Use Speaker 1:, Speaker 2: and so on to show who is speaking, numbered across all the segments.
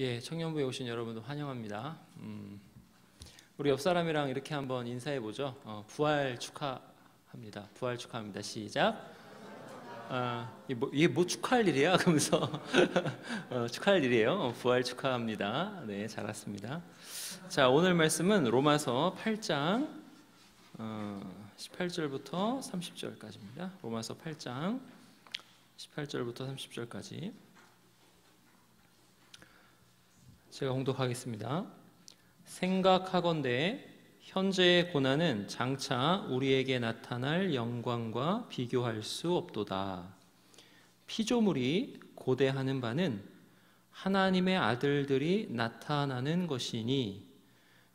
Speaker 1: 청년부에 오신 여러분도 환영합니다. 우리 옆 사람이랑 이렇게 한번 인사해 보죠. 부활 축하합니다. 부활 축하합니다. 시작. 이게 뭐 축하할 일이야? 그러면서 축하할 일이에요. 부활 축하합니다. 네, 잘 왔습니다. 자, 오늘 말씀은 로마서 8장 18절부터 30절까지입니다. 로마서 8장 18절부터 30절까지 제가 홍독하겠습니다. 생각하건대 현재의 고난은 장차 우리에게 나타날 영광과 비교할 수 없도다. 피조물이 고대하는 바는 하나님의 아들들이 나타나는 것이니,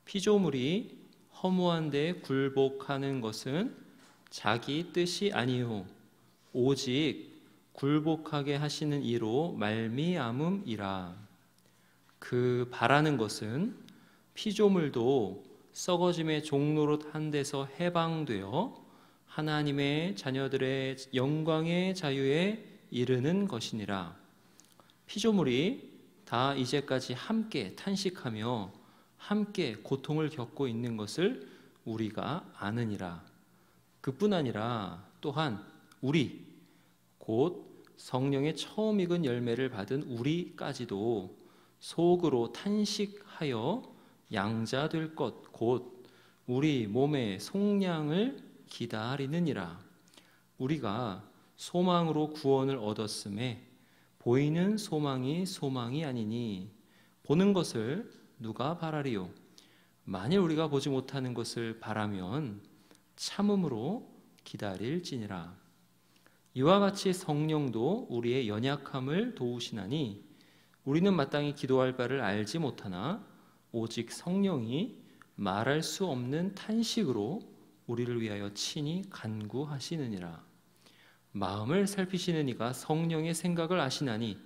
Speaker 1: 피조물이 허무한 데 굴복하는 것은 자기 뜻이 아니요 오직 굴복하게 하시는 이로 말미암음이라. 그 바라는 것은 피조물도 썩어짐의 종노릇 한 데서 해방되어 하나님의 자녀들의 영광의 자유에 이르는 것이니라. 피조물이 다 이제까지 함께 탄식하며 함께 고통을 겪고 있는 것을 우리가 아느니라. 그뿐 아니라 또한 우리 곧 성령의 처음 익은 열매를 받은 우리까지도 속으로 탄식하여 양자될 것 곧 우리 몸의 속량을 기다리느니라. 우리가 소망으로 구원을 얻었음에 보이는 소망이 소망이 아니니 보는 것을 누가 바라리요? 만일 우리가 보지 못하는 것을 바라면 참음으로 기다릴지니라. 이와 같이 성령도 우리의 연약함을 도우시나니 우리는 마땅히 기도할 바를 알지 못하나 오직 성령이 말할 수 없는 탄식으로 우리를 위하여 친히 간구하시느니라. 마음을 살피시는 이가 성령의 생각을 아시나니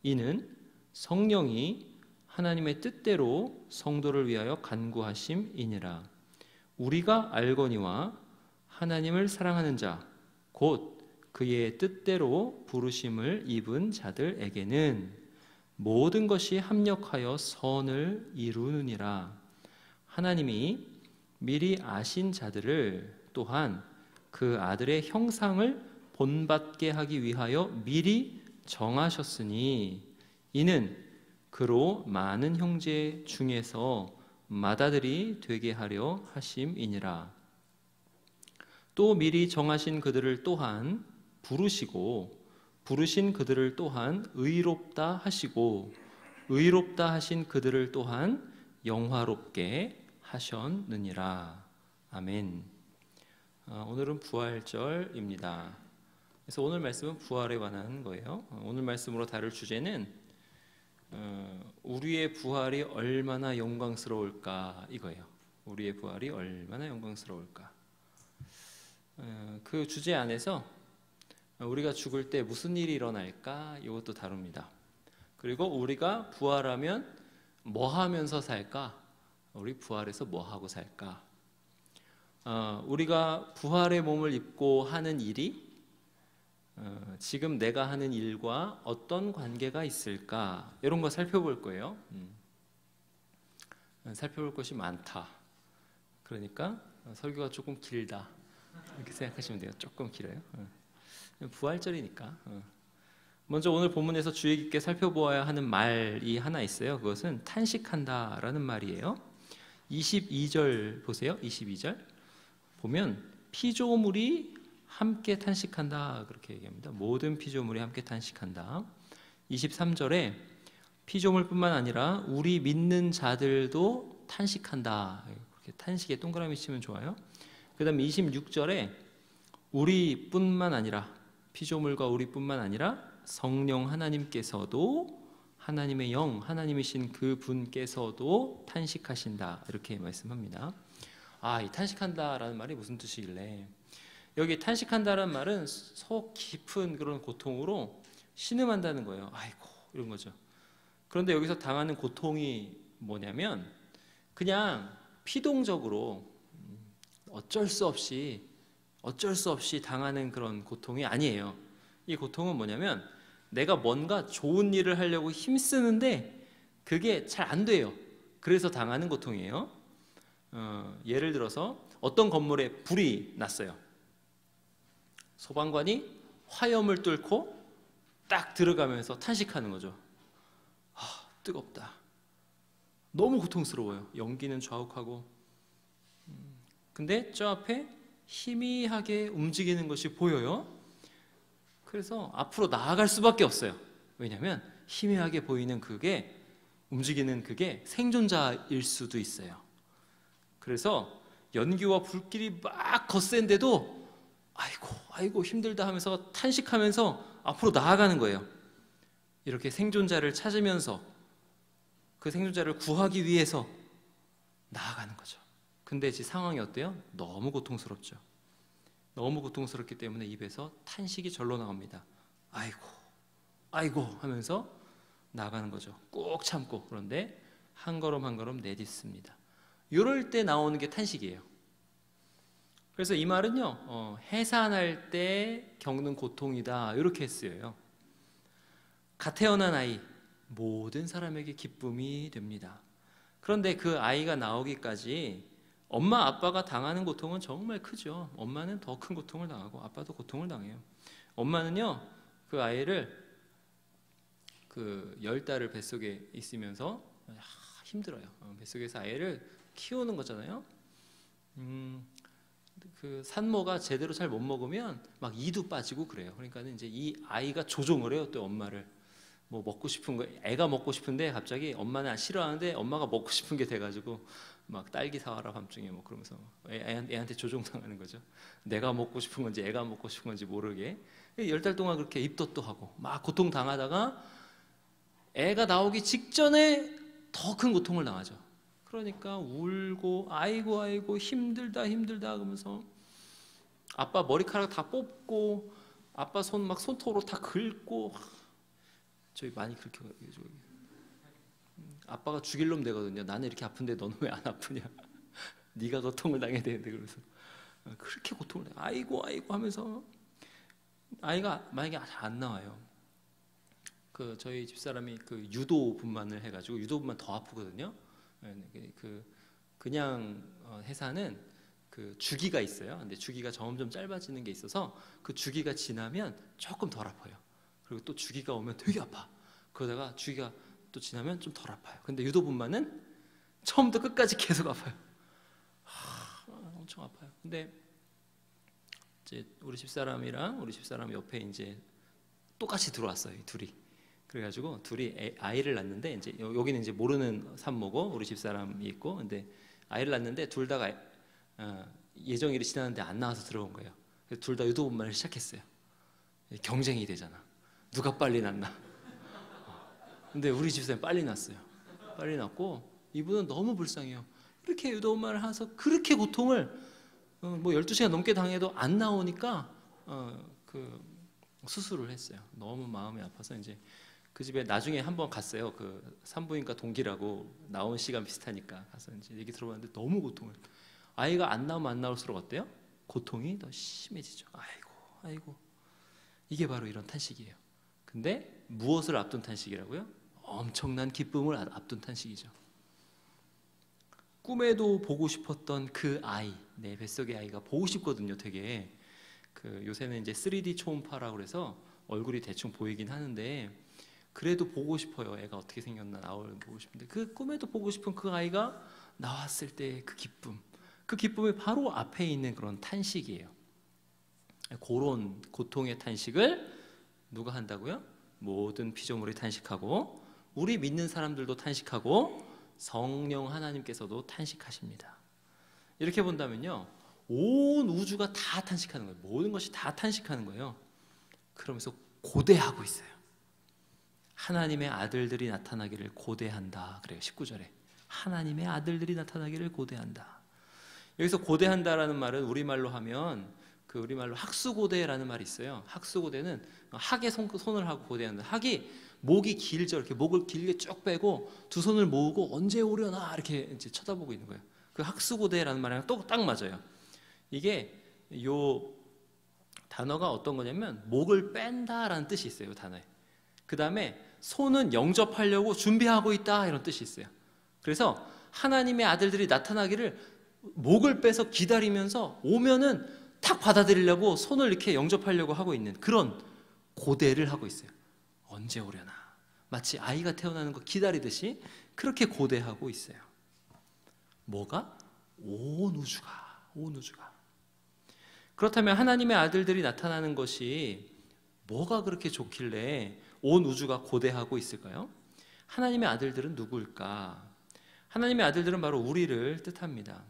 Speaker 1: 이는 성령이 하나님의 뜻대로 성도를 위하여 간구하심이니라. 우리가 알거니와 하나님을 사랑하는 자 곧 그의 뜻대로 부르심을 입은 자들에게는 모든 것이 합력하여 선을 이루느니라. 하나님이 미리 아신 자들을 또한 그 아들의 형상을 본받게 하기 위하여 미리 정하셨으니 이는 그로 많은 형제 중에서 맏아들이 되게 하려 하심이니라. 또 미리 정하신 그들을 또한 부르시고 부르신 그들을 또한 의롭다 하시고 의롭다 하신 그들을 또한 영화롭게 하셨느니라. 아멘. 오늘은 부활절입니다. 그래서 오늘 말씀은 부활에 관한 거예요. 오늘 말씀으로 다룰 주제는 우리의 부활이 얼마나 영광스러울까 이거예요. 우리의 부활이 얼마나 영광스러울까. 그 주제 안에서 우리가 죽을 때 무슨 일이 일어날까 이것도 다룹니다. 그리고 우리가 부활하면 뭐 하면서 살까? 우리 부활해서 뭐 하고 살까? 우리가 부활의 몸을 입고 하는 일이 지금 내가 하는 일과 어떤 관계가 있을까? 이런 거 살펴볼 거예요. 살펴볼 것이 많다. 그러니까 설교가 조금 길다 이렇게 생각하시면 돼요. 조금 길어요. 부활절이니까. 먼저 오늘 본문에서 주의 깊게 살펴보아야 하는 말이 하나 있어요. 그것은 탄식한다라는 말이에요. 22절 보세요. 22절 보면 피조물이 함께 탄식한다 그렇게 얘기합니다. 모든 피조물이 함께 탄식한다. 23절에 피조물뿐만 아니라 우리 믿는 자들도 탄식한다. 그렇게 탄식에 동그라미 치면 좋아요. 그 다음에 26절에 우리뿐만 아니라 피조물과 우리뿐만 아니라 성령 하나님께서도 하나님의 영 하나님이신 그 분께서도 탄식하신다 이렇게 말씀합니다. 이 탄식한다라는 말이 무슨 뜻이길래 여기 탄식한다라는 말은 속 깊은 그런 고통으로 신음한다는 거예요. 아이고 이런 거죠. 그런데 여기서 당하는 고통이 뭐냐면 그냥 피동적으로 어쩔 수 없이 당하는 그런 고통이 아니에요. 이 고통은 뭐냐면 내가 뭔가 좋은 일을 하려고 힘쓰는데 그게 잘 안 돼요. 그래서 당하는 고통이에요. 예를 들어서 어떤 건물에 불이 났어요. 소방관이 화염을 뚫고 딱 들어가면서 탄식하는 거죠. 아, 뜨겁다. 너무 고통스러워요. 연기는 좌욱하고. 근데 저 앞에 희미하게 움직이는 것이 보여요. 그래서 앞으로 나아갈 수밖에 없어요. 왜냐하면 희미하게 보이는 그게 움직이는 그게 생존자일 수도 있어요. 그래서 연기와 불길이 막 거센데도 아이고 힘들다 하면서 탄식하면서 앞으로 나아가는 거예요. 이렇게 생존자를 찾으면서 그 생존자를 구하기 위해서 나아가는 거죠. 근데 지 상황이 어때요? 너무 고통스럽죠. 너무 고통스럽기 때문에 입에서 탄식이 절로 나옵니다. 아이고 하면서 나가는 거죠. 꾹 참고. 그런데 한 걸음 한 걸음 내딛습니다. 이럴 때 나오는 게 탄식이에요. 그래서 이 말은요, 해산할 때 겪는 고통이다 이렇게 쓰여요. 갓 태어난 아이, 모든 사람에게 기쁨이 됩니다. 그런데 그 아이가 나오기까지 엄마 아빠가 당하는 고통은 정말 크죠. 엄마는 더 큰 고통을 당하고 아빠도 고통을 당해요. 엄마는요, 그 아이를 그 10달을 뱃속에 있으면서 힘들어요. 뱃속에서 아이를 키우는 거잖아요. 그 산모가 제대로 잘 못 먹으면 막 이도 빠지고 그래요. 그러니까 이제 이 아이가 조종을 해요. 또 엄마를 뭐 먹고 싶은 거, 애가 먹고 싶은데 갑자기 엄마는 싫어하는데 엄마가 먹고 싶은 게 돼가지고 막 딸기 사와라 밤중에 뭐 그러면서 애한테 조종당하는 거죠. 내가 먹고 싶은 건지 애가 먹고 싶은 건지 모르게 10달 동안 그렇게 입덧도 하고 막 고통 당하다가 애가 나오기 직전에 더 큰 고통을 당하죠. 그러니까 울고 아이고 힘들다 그러면서 아빠 머리카락 다 뽑고 아빠 손 막 손톱으로 다 긁고 저희 많이 그렇게 아빠가 죽일 놈 되거든요. 나는 이렇게 아픈데 너는 왜 안 아프냐? 네가 고통을 당해야 되는데 그러면서 그렇게 고통을 아이고 하면서 아이가 만약에 안 나와요. 그 저희 집사람이 그 유도 분만을 해가지고 유도 분만 더 아프거든요. 그냥 해산은 그 주기가 있어요. 근데 주기가 점점 짧아지는 게 있어서 그 주기가 지나면 조금 덜 아파요. 그리고 또 주기가 오면 되게 아파. 그러다가 주기가 또 지나면 좀 덜 아파요. 근데 유도분만은 처음부터 끝까지 계속 아파요. 엄청 아파요. 근데 이제 우리 집사람이랑 우리 집사람 옆에 이제 똑같이 들어왔어요. 둘이. 그래가지고 둘이 아이를 낳는데 이제 여기는 이제 모르는 산모고 우리 집사람이 있고 근데 아이를 낳는데 둘 다가 예정일이 지났는데 안 나와서 들어온 거예요. 그래서 둘 다 유도분만을 시작했어요. 경쟁이 되잖아. 누가 빨리 낳나. 근데 우리 집사람이 빨리 낳았어요. 빨리 낳고 이분은 너무 불쌍해요. 이렇게 유도분만을 해서 그렇게 고통을 뭐 12시간 넘게 당해도 안 나오니까 그 수술을 했어요. 너무 마음이 아파서 이제 그 집에 나중에 한번 갔어요. 그 산부인과 동기라고 나온 시간 비슷하니까 가서 이제 얘기 들어봤는데 너무 고통을. 아이가 안 나오면 안 나올수록 어때요? 고통이 더 심해지죠. 아이고. 이게 바로 이런 탄식이에요. 근데 무엇을 앞둔 탄식이라고요? 엄청난 기쁨을 앞둔 탄식이죠. 꿈에도 보고 싶었던 그 아이, 내 뱃속의 아이가 보고 싶거든요. 되게 그 요새는 이제 3D 초음파라고 그래서 얼굴이 대충 보이긴 하는데 그래도 보고 싶어요. 애가 어떻게 생겼나 나올 보고 싶은데 그 꿈에도 보고 싶은 그 아이가 나왔을 때 그 기쁨, 그 기쁨이 바로 앞에 있는 그런 탄식이에요. 그런 고통의 탄식을 누가 한다고요? 모든 피조물이 탄식하고 우리 믿는 사람들도 탄식하고 성령 하나님께서도 탄식하십니다. 이렇게 본다면요, 온 우주가 다 탄식하는 거예요. 모든 것이 다 탄식하는 거예요. 그러면서 고대하고 있어요. 하나님의 아들들이 나타나기를 고대한다 그래요. 19절에 하나님의 아들들이 나타나기를 고대한다. 여기서 고대한다라는 말은 우리말로 하면 그 우리말로 학수고대라는 말이 있어요. 학수고대는 학에 손을 하고 고대한다. 학이 목이 길죠. 이렇게 목을 길게 쭉 빼고 두 손을 모으고 언제 오려나 이렇게 이제 쳐다보고 있는 거예요. 그 학수고대라는 말이랑 또 딱 맞아요. 이게 요 단어가 어떤 거냐면 목을 뺀다라는 뜻이 있어요. 이 단어에. 그 다음에 손은 영접하려고 준비하고 있다, 이런 뜻이 있어요. 그래서 하나님의 아들들이 나타나기를 목을 빼서 기다리면서 오면은 탁 받아들이려고 손을 이렇게 영접하려고 하고 있는 그런 고대를 하고 있어요. 언제 오려나, 마치 아이가 태어나는 거 기다리듯이 그렇게 고대하고 있어요. 뭐가? 온 우주가. 그렇다면 하나님의 아들들이 나타나는 것이 뭐가 그렇게 좋길래 온 우주가 고대하고 있을까요? 하나님의 아들들은 누구일까? 하나님의 아들들은 바로 우리를 뜻합니다.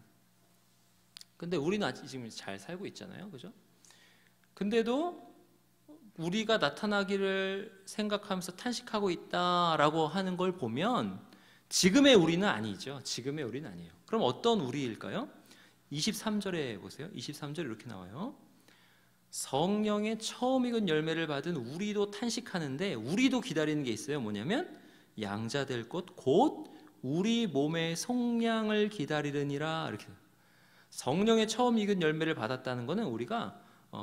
Speaker 1: 근데 우리는 아직 지금 잘 살고 있잖아요, 그죠? 근데도 우리가 나타나기를 생각하면서 탄식하고 있다라고 하는 걸 보면 지금의 우리는 아니죠. 지금의 우리는 아니에요. 그럼 어떤 우리일까요? 23절에 보세요. 23절에 이렇게 나와요. 성령의 처음 익은 열매를 받은 우리도 탄식하는데, 우리도 기다리는 게 있어요. 뭐냐면 양자 될 것 곧 우리 몸의 속량을 기다리느니라. 이렇게 성령의 처음 익은 열매를 받았다는 것은 우리가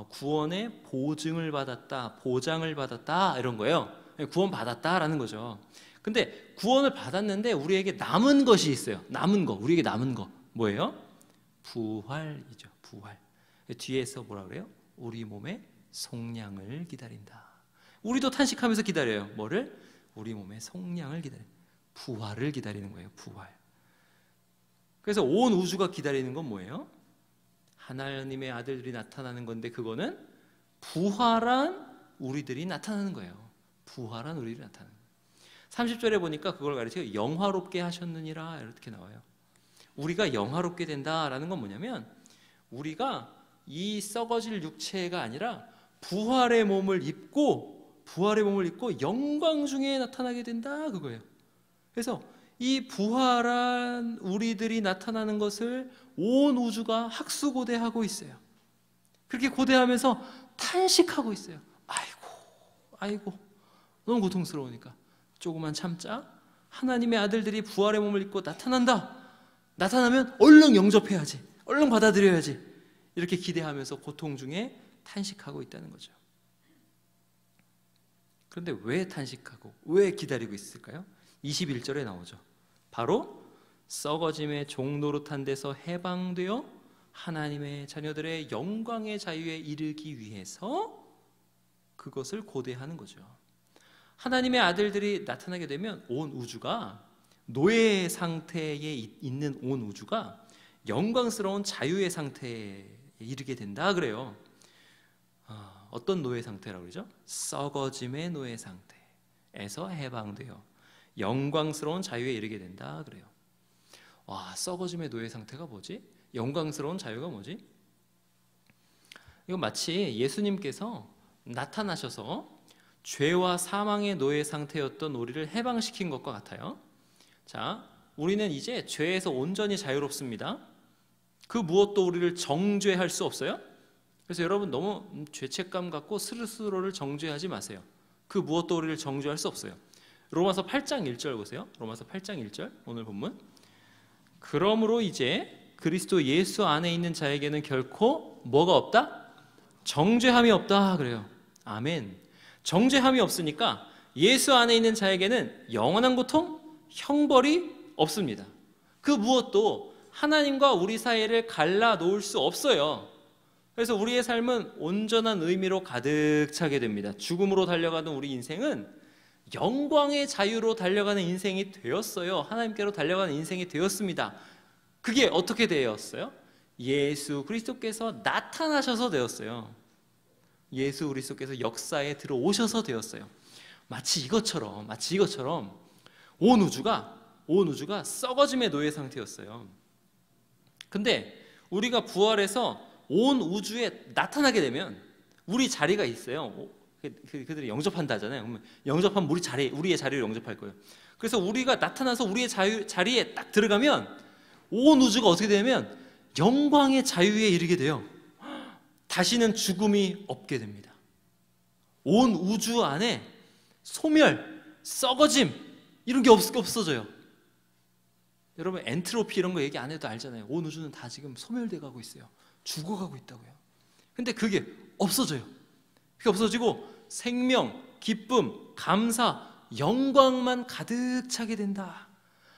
Speaker 1: 구원의 보증을 받았다, 보장을 받았다, 이런 거예요. 구원 받았다라는 거죠. 근데 구원을 받았는데 우리에게 남은 것이 있어요. 남은 거, 우리에게 남은 거 뭐예요? 부활이죠. 부활. 뒤에서 뭐라 그래요? 우리 몸의 속량을 기다린다. 우리도 탄식하면서 기다려요. 뭐를? 우리 몸의 속량을 기다려. 부활을 기다리는 거예요. 부활. 그래서 온 우주가 기다리는 건 뭐예요? 하나님의 아들들이 나타나는 건데, 그거는 부활한 우리들이 나타나는 거예요. 부활한 우리들이 나타나는 거예요. 30절에 보니까 그걸 가르쳐요. 영화롭게 하셨느니라, 이렇게 나와요. 우리가 영화롭게 된다라는 건 뭐냐면, 우리가 이 썩어질 육체가 아니라 부활의 몸을 입고 영광 중에 나타나게 된다, 그거예요. 그래서 이 부활한 우리들이 나타나는 것을 온 우주가 학수고대하고 있어요. 그렇게 고대하면서 탄식하고 있어요. 아이고 너무 고통스러우니까 조금만 참자. 하나님의 아들들이 부활의 몸을 입고 나타난다. 나타나면 얼른 영접해야지, 얼른 받아들여야지, 이렇게 기대하면서 고통 중에 탄식하고 있다는 거죠. 그런데 왜 탄식하고 왜 기다리고 있을까요? 21절에 나오죠. 바로 썩어짐의 종노릇한 데서 해방되어 하나님의 자녀들의 영광의 자유에 이르기 위해서 그것을 고대하는 거죠. 하나님의 아들들이 나타나게 되면 온 우주가, 노예 상태에 있는 온 우주가 영광스러운 자유의 상태에 이르게 된다 그래요. 어떤 노예 상태라고 그러죠? 썩어짐의 노예 상태에서 해방되어 영광스러운 자유에 이르게 된다 그래요. 와, 썩어짐의 노예 상태가 뭐지? 영광스러운 자유가 뭐지? 이건 마치 예수님께서 나타나셔서 죄와 사망의 노예 상태였던 우리를 해방시킨 것과 같아요. 자, 우리는 이제 죄에서 온전히 자유롭습니다. 그 무엇도 우리를 정죄할 수 없어요. 그래서 여러분 너무 죄책감 갖고 스스로를 정죄하지 마세요. 그 무엇도 우리를 정죄할 수 없어요. 로마서 8장 1절 보세요. 로마서 8장 1절 오늘 본문. 그러므로 이제 그리스도 예수 안에 있는 자에게는 결코 뭐가 없다? 정죄함이 없다 그래요. 아멘. 정죄함이 없으니까 예수 안에 있는 자에게는 영원한 고통, 형벌이 없습니다. 그 무엇도 하나님과 우리 사이를 갈라놓을 수 없어요. 그래서 우리의 삶은 온전한 의미로 가득 차게 됩니다. 죽음으로 달려가는 우리 인생은 영광의 자유로 달려가는 인생이 되었어요. 하나님께로 달려가는 인생이 되었습니다. 그게 어떻게 되었어요? 예수 그리스도께서 나타나셔서 되었어요. 예수 그리스도께서 역사에 들어오셔서 되었어요. 마치 이것처럼 온 우주가 썩어짐의 노예 상태였어요. 근데 우리가 부활해서 온 우주에 나타나게 되면 우리 자리가 있어요. 그들이 영접한다 하잖아요. 그러면 영접하면 우리의 자리를 영접할 거예요. 그래서 우리가 나타나서 우리의 자리에 딱 들어가면 온 우주가 어떻게 되냐면 영광의 자유에 이르게 돼요. 다시는 죽음이 없게 됩니다. 온 우주 안에 소멸, 썩어짐 이런 게 없어져요. 여러분 엔트로피 이런 거 얘기 안 해도 알잖아요. 온 우주는 다 지금 소멸돼 가고 있어요. 죽어가고 있다고요. 근데 그게 없어져요. 그게 없어지고 생명, 기쁨, 감사, 영광만 가득 차게 된다.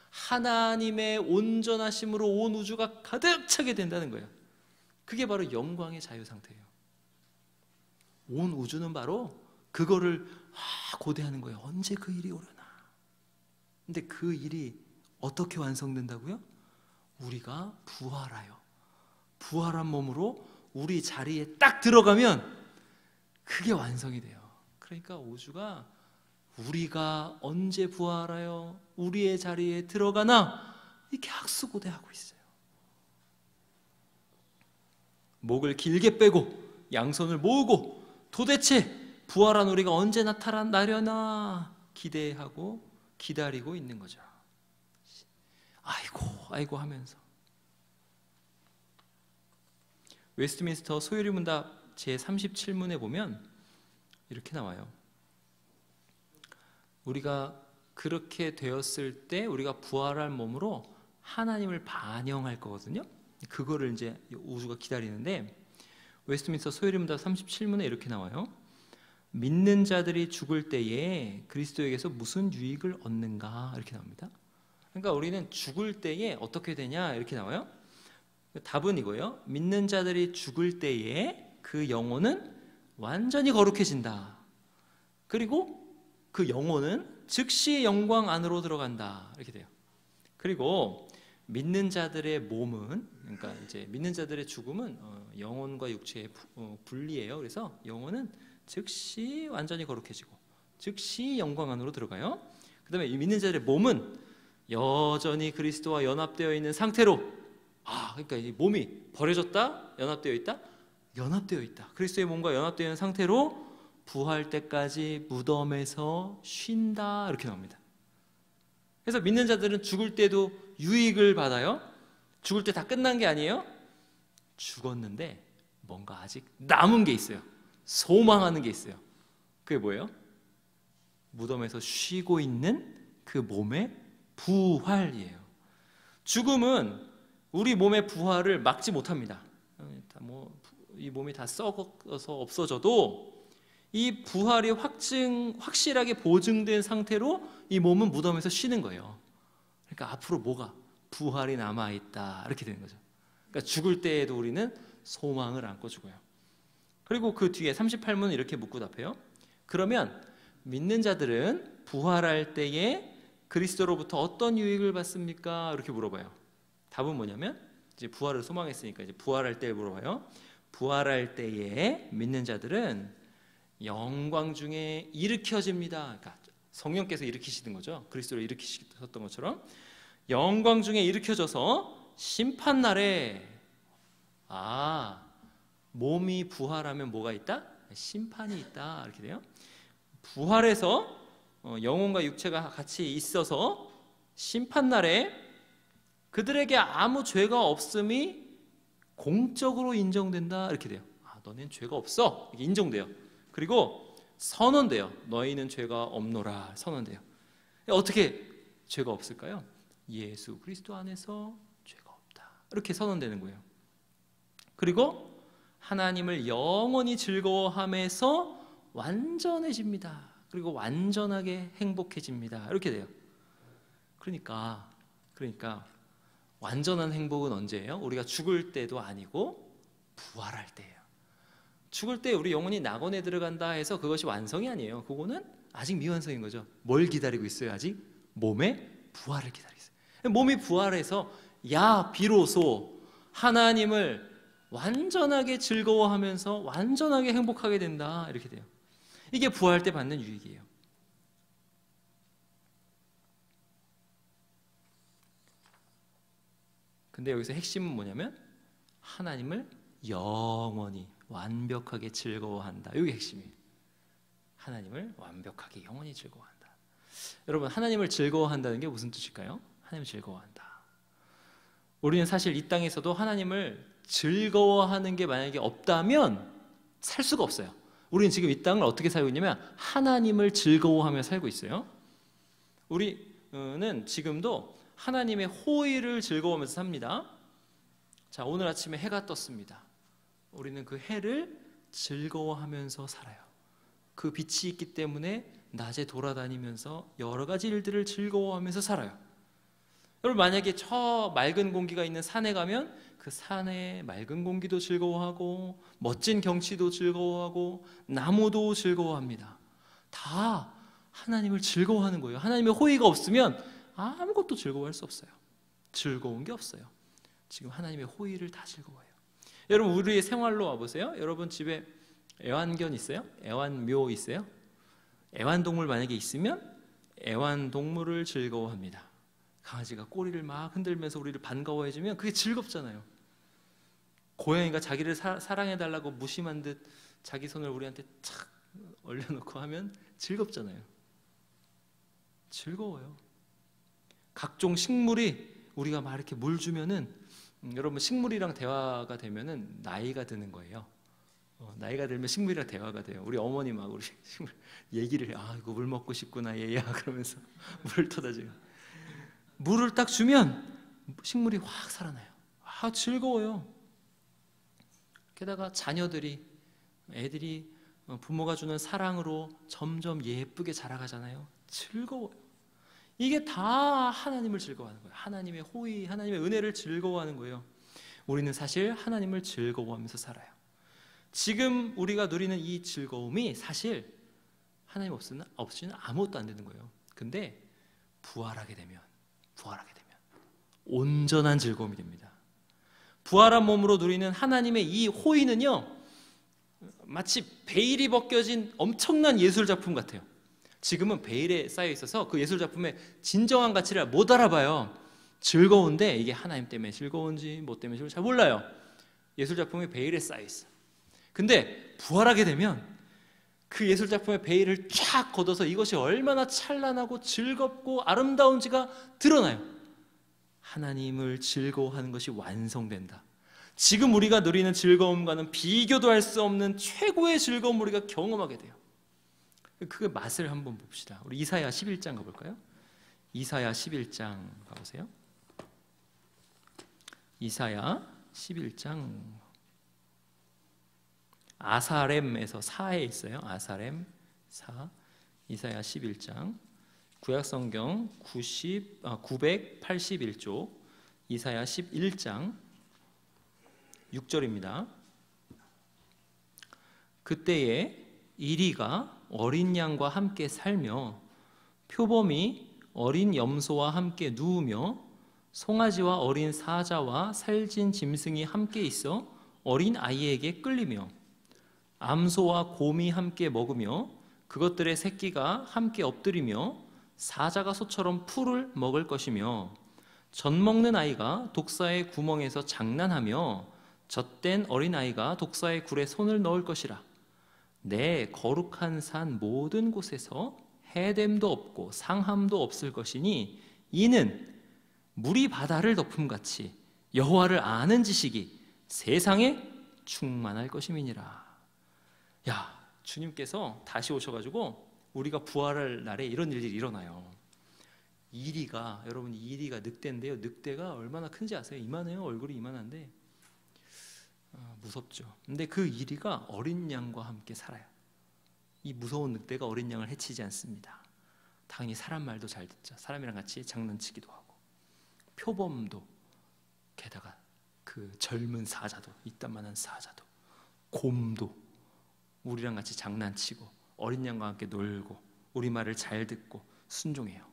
Speaker 1: 하나님의 온전하심으로 온 우주가 가득 차게 된다는 거예요. 그게 바로 영광의 자유 상태예요. 온 우주는 바로 그거를 고대하는 거예요. 언제 그 일이 오려나. 근데 그 일이 어떻게 완성된다고요? 우리가 부활하여 부활한 몸으로 우리 자리에 딱 들어가면 그게 완성이 돼요. 그러니까 우주가 우리가 언제 부활하여 우리의 자리에 들어가나 이렇게 학수고대하고 있어요. 목을 길게 빼고 양손을 모으고 도대체 부활한 우리가 언제 나타나려나 기대하고 기다리고 있는 거죠. 아이고 하면서. 웨스트민스터 소요리 문답 제37문에 보면 이렇게 나와요. 우리가 그렇게 되었을 때 우리가 부활할 몸으로 하나님을 반영할 거거든요. 그거를 이제 우주가 기다리는데, 웨스트민스터 소요리 문답 37문에 이렇게 나와요. 믿는 자들이 죽을 때에 그리스도에게서 무슨 유익을 얻는가, 이렇게 나옵니다. 그러니까 우리는 죽을 때에 어떻게 되냐, 이렇게 나와요. 답은 이거예요. 믿는 자들이 죽을 때에 그 영혼은 완전히 거룩해진다. 그리고 그 영혼은 즉시 영광 안으로 들어간다. 이렇게 돼요. 그리고 믿는 자들의 몸은, 그러니까 이제 믿는 자들의 죽음은 영혼과 육체의 분리예요. 그래서 영혼은 즉시 완전히 거룩해지고 즉시 영광 안으로 들어가요. 그 다음에 이 믿는 자들의 몸은 여전히 그리스도와 연합되어 있는 상태로, 그러니까 이 몸이 버려졌다? 연합되어 있다? 연합되어 있다. 그리스도의 몸과 연합되어 있는 상태로 부활 때까지 무덤에서 쉰다. 이렇게 나옵니다. 그래서 믿는 자들은 죽을 때도 유익을 받아요. 죽을 때 다 끝난 게 아니에요. 죽었는데 뭔가 아직 남은 게 있어요. 소망하는 게 있어요. 그게 뭐예요? 무덤에서 쉬고 있는 그 몸의 부활이에요. 죽음은 우리 몸의 부활을 막지 못합니다. 이 몸이 다 썩어서 없어져도 이 부활이 확실하게 보증된 상태로 이 몸은 무덤에서 쉬는 거예요. 그러니까 앞으로 뭐가? 부활이 남아있다. 이렇게 되는 거죠. 그러니까 죽을 때에도 우리는 소망을 안고 죽어요. 그리고 그 뒤에 38문은 이렇게 묻고 답해요. 그러면 믿는 자들은 부활할 때에 그리스도로부터 어떤 유익을 받습니까? 이렇게 물어봐요. 답은 뭐냐면, 이제 부활을 소망했으니까 이제 부활할 때 물어봐요. 부활할 때에 믿는 자들은 영광 중에 일으켜집니다. 그러니까 성령께서 일으키시는 거죠. 그리스도를 일으키셨던 것처럼 영광 중에 일으켜져서 심판날에, 몸이 부활하면 뭐가 있다? 심판이 있다. 이렇게 돼요. 부활해서 영혼과 육체가 같이 있어서 심판날에 그들에게 아무 죄가 없음이 공적으로 인정된다. 이렇게 돼요. 너는 죄가 없어. 이게 인정돼요. 그리고 선언돼요. 너희는 죄가 없노라. 선언돼요. 어떻게 죄가 없을까요? 예수 그리스도 안에서 죄가 없다. 이렇게 선언되는 거예요. 그리고 하나님을 영원히 즐거워하면서 완전해집니다. 그리고 완전하게 행복해집니다. 이렇게 돼요. 그러니까 완전한 행복은 언제예요? 우리가 죽을 때도 아니고 부활할 때예요. 죽을 때 우리 영혼이 낙원에 들어간다 해서 그것이 완성이 아니에요. 그거는 아직 미완성인 거죠. 뭘 기다리고 있어요? 아직 몸의 부활을 기다리고 있어요. 몸이 부활해서 비로소 하나님을 완전하게 즐거워하면서 완전하게 행복하게 된다. 이렇게 돼요. 이게 부활할 때 받는 유익이에요. 근데 여기서 핵심은 뭐냐면 하나님을 영원히 완벽하게 즐거워한다. 이게 핵심이에요. 하나님을 완벽하게 영원히 즐거워한다. 여러분, 하나님을 즐거워한다는 게 무슨 뜻일까요? 하나님을 즐거워한다. 우리는 사실 이 땅에서도 하나님을 즐거워하는 게 만약에 없다면 살 수가 없어요. 우리는 지금 이 땅을 어떻게 살고 있냐면 하나님을 즐거워하며 살고 있어요. 우리는 지금도 하나님의 호의를 즐거워하면서 삽니다. 자, 오늘 아침에 해가 떴습니다. 우리는 그 해를 즐거워하면서 살아요. 그 빛이 있기 때문에 낮에 돌아다니면서 여러 가지 일들을 즐거워하면서 살아요. 여러분, 만약에 저 맑은 공기가 있는 산에 가면 그 산의 맑은 공기도 즐거워하고 멋진 경치도 즐거워하고 나무도 즐거워합니다. 다 하나님을 즐거워하는 거예요. 하나님의 호의가 없으면 아무것도 즐거워할 수 없어요. 즐거운 게 없어요. 지금 하나님의 호의를 다 즐거워해요. 여러분, 우리의 생활로 와보세요. 여러분 집에 애완견 있어요? 애완묘 있어요? 애완동물 만약에 있으면 애완동물을 즐거워합니다. 강아지가 꼬리를 막 흔들면서 우리를 반가워해주면 그게 즐겁잖아요. 고양이가 자기를 사랑해달라고 무심한 듯 자기 손을 우리한테 착 얼려놓고 하면 즐겁잖아요. 즐거워요. 각종 식물이 우리가 막 이렇게 물 주면은 여러분, 식물이랑 대화가 되면은 나이가 드는 거예요. 나이가 들면 식물이랑 대화가 돼요. 우리 어머니 막 우리 식물 얘기를 해. 이거 물 먹고 싶구나 얘야 그러면서 물을 터다줘요. 물을 딱 주면 식물이 확 살아나요. 즐거워요. 게다가 애들이 부모가 주는 사랑으로 점점 예쁘게 자라가잖아요. 즐거워요. 이게 다 하나님을 즐거워하는 거예요. 하나님의 호의, 하나님의 은혜를 즐거워하는 거예요. 우리는 사실 하나님을 즐거워하면서 살아요. 지금 우리가 누리는 이 즐거움이 사실 하나님 없이는 아무것도 안 되는 거예요. 근데 부활하게 되면 온전한 즐거움이 됩니다. 부활한 몸으로 누리는 하나님의 이 호의는요, 마치 베일이 벗겨진 엄청난 예술 작품 같아요. 지금은 베일에 쌓여 있어서 그 예술 작품의 진정한 가치를 못 알아봐요. 즐거운데 이게 하나님 때문에 즐거운지 뭐 때문에 즐거운지 잘 몰라요. 예술 작품이 베일에 쌓여 있어. 근데 부활하게 되면 그 예술 작품의 베일을 쫙 걷어서 이것이 얼마나 찬란하고 즐겁고 아름다운지가 드러나요. 하나님을 즐거워하는 것이 완성된다. 지금 우리가 누리는 즐거움과는 비교도 할 수 없는 최고의 즐거움을 우리가 경험하게 돼요. 그 맛을 한번 봅시다. 우리 이사야 11장 가볼까요? 이사야 11장 가보세요. 이사야 11장 아사렘에서 4에 있어요. 아사렘 4. 이사야 11장 구약성경 981쪽 이사야 11장 6절입니다. 그때에 이리가 어린 양과 함께 살며 표범이 어린 염소와 함께 누우며 송아지와 어린 사자와 살진 짐승이 함께 있어 어린 아이에게 끌리며 암소와 곰이 함께 먹으며 그것들의 새끼가 함께 엎드리며 사자가 소처럼 풀을 먹을 것이며 젖 먹는 아이가 독사의 구멍에서 장난하며 젖된 어린아이가 독사의 굴에 손을 넣을 것이라. 내 거룩한 산 모든 곳에서 해됨도 없고 상함도 없을 것이니 이는 물이 바다를 덮음같이 여호와를 아는 지식이 세상에 충만할 것임이니라. 주님께서 다시 오셔가지고 우리가 부활할 날에 이런 일들이 일어나요. 여러분 이리가 늑대인데요. 늑대가 얼마나 큰지 아세요? 이만해요. 얼굴이 이만한데 무섭죠. 근데 그 이리가 어린 양과 함께 살아요. 이 무서운 늑대가 어린 양을 해치지 않습니다. 당연히 사람 말도 잘 듣죠. 사람이랑 같이 장난치기도 하고 표범도, 게다가 그 젊은 사자도, 이딴만한 사자도, 곰도 우리랑 같이 장난치고 어린 양과 함께 놀고 우리 말을 잘 듣고 순종해요.